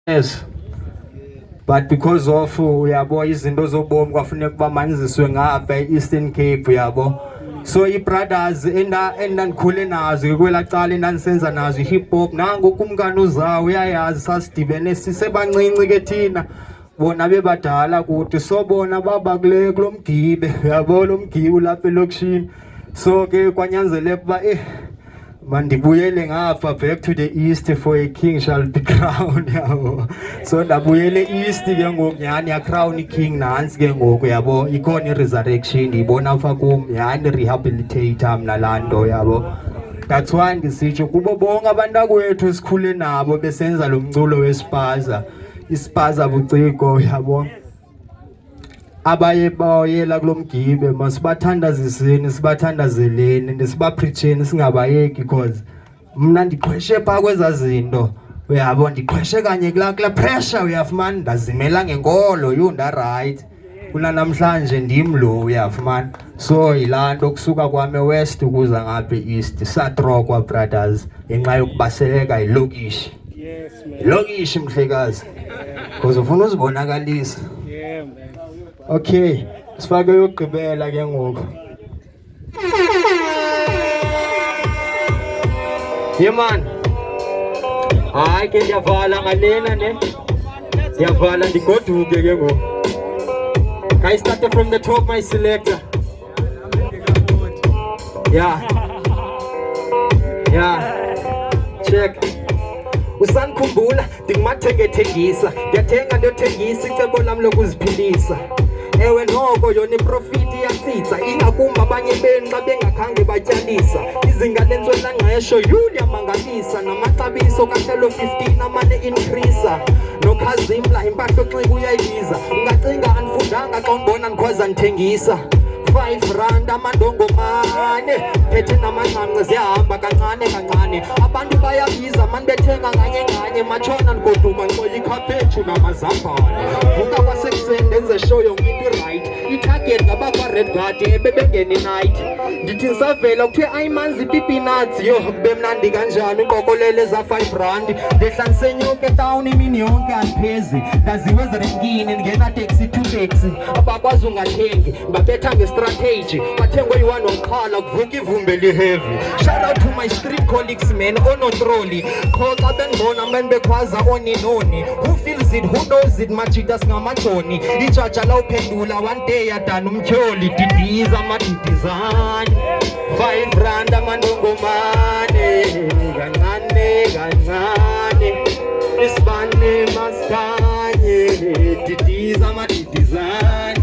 Yes. But because of uyabo izinto zobomi kwafuneka kuba maniziswe ngapha e-Eastern Cape uyabo. So i-brothers endandikhule nazo kwela cala endandisenza nazo i-hip hop nango kumkani uzayo uyayazi sasidibene sisebancinci ke thina bona bebadala kuthi so bona baba kulo mgibe uyabo lo mgibe lapha elokishini. So ke kwanyanzeleka ukuba mandibuyele ngapha back to the east for a king shall be crowned yabo. So ndabuyele east ke ngoku yani ya crown king nansi ke ngoku yabo ikhona i-resurrection ibona apha kum yani rehabilitate mina lanto yabo. That's why ngisitsho kubo bonke abantakwethu esikhule nabo besenza lo mculo wespaza ispaza buciko yabo abaye bayela kulomgibe masibathandaziseni sibathandazeleni ndisibapreacheni singabayeki because mina ndiqhweshe pha kweza zinto uyabo ndiqhweshe kanye kula pressure uyafumana ndazimela ngenkolo yunda right kula namhlanje ndim lo uyafumana so yilanto kusuka kwame west ukuza ngapha east satrokwa brothers ngenxa yokubaseleka ilokishi ilokishi mhlekazi because ufuna uzibonakalisa. Okay, sifake yokugqibela ke ngoku. Yeah man. Hayi ke ndiyavala ngalena ne. Ndiyavala ndigoduke ke ngoku. Can I start from the top my selector? Yeah. Check. Usankhumbula ndingumathengethengisa ndiyathenga ndiyothengisa icebo lam lokuziphilisa. Ewe noko yona iprofit iyatsitsa ingakumbi abanye benu xa bengakhange batyalisa izinga lentswelangqesho liyamangalisa namaxabiso kahlelo 15 amane increasa nokhazimla impahla oxika uyayibiza ungacinga andifundanga xa undibona ndikhwaza ndithengisa 5 rand amandongomane phethe namanqanqe ziyahamba kancane abantu bayabiza mani bethenga nganye matshona ndigoduka ncola ikhaphetshu namazambane vuka kwasekuseni ndenze show yonke into right itarget ngabakwa-red guard ebebengeni night ndithi ndisavela kuthiwe ayimanzi ipipinats yo kube mnandi kanjani uqokolele za-5 rand ndehla ndisenyuke etawuni imini yonke andiphezi ndaziwe ezirenkini ndingena teksi to teksi abakwazi ungathengi ngabetha ngestrategy bathengwe yi-1 womkhala kuvuka ivumbe liheavy. Shout out to my street colleagues man onotroli qho xa bendibona mani bekhwaza oninoni who feels it who knows it majita singamajoni ijaja lawuphendula one day yadana umtyholi didiza amadidizane 5 rand amandongomane kancane isibane maskanye didiza amadidizane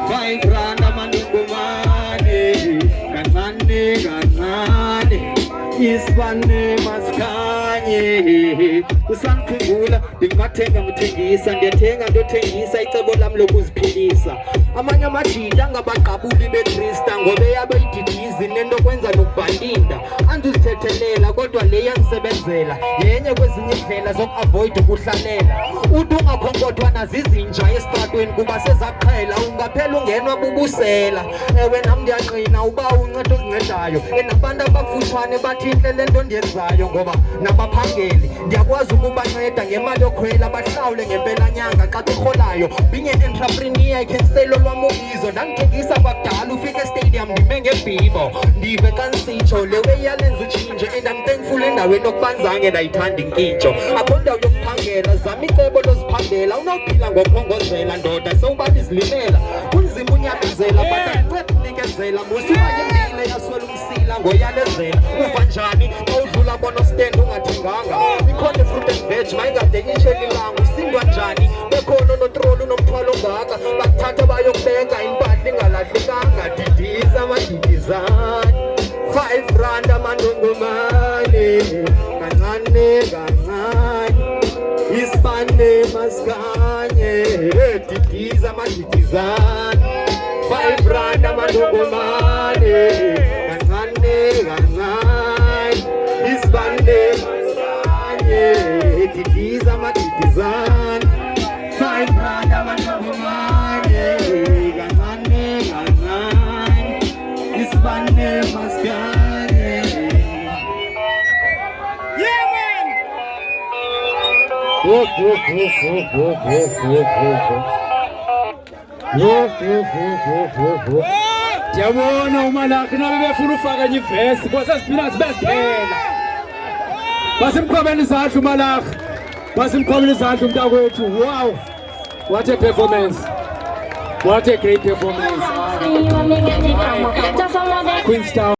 5 rand amandongomane kancane isibane maskanye usankhumbula ndingathenga ngithengisa ndiyothengisa icebo lam lokuziphilisa amanye amajita angabaqabuli bekrista ngoba eyabe ididizi nento kwenza nokubhalinda andizithethelela kodwa le yanisebenzela yenye kwezinye iindlela zoku-avoid ukuhlalela uthi ungakhonkothiwa nazizinja esitratweni kuba sezaqhela ungaphela ungenwa bubusela. Ewe nam ndiyangqina uba uncedo ozincedayo nabantu abakufutshane bathi intle le nto ndiyenzayo ngoba nabaphangeli ndiyakwazi ukubanceda ngemali yokhwela bahlawule ngempelanyanga xa berholayo being an entrepreneur ikhenselo lwam ubizo ndandithengisa kwakudala ufike estadium ndime ngebhibo ndive xa ndisitsho le way yalenza utshintsho and I'm thankful endaweni yokubanzange ndayithanda inkintso akho ndawo yokuphangela zama icebo loziphangela unawuphila ngokhongozela ndoda sewubathi zilimela kunzima unyamezela batanceda unikezela musuyayimile yaswela umsila ngoyalezela uva njani xa udlula bona stand ungathenganga ikhona fruit and veg mayingade isheli langa usindwa njani bekhona notroli unomthwalo ongaka bakuthatha bayokubeka impahla ingalahlekanga didiza amadidizane 5 rand amandongomane kancane isibane maskanye didiza amadidizane 5 rand amandongomane kancane isibane maskanye didiza amadidizane 5 rand amandongomane kancane isibane maskanye. Yeah man. Ndiyabona umalakhe nabe befuna ufaka enye ivesi kwasesiphina sibesiphela. Basimkhomeni izandla umalakhe. Basimkhomeni izandla umntakwethu. Wow. What a performance. What a great performance. Queenstown.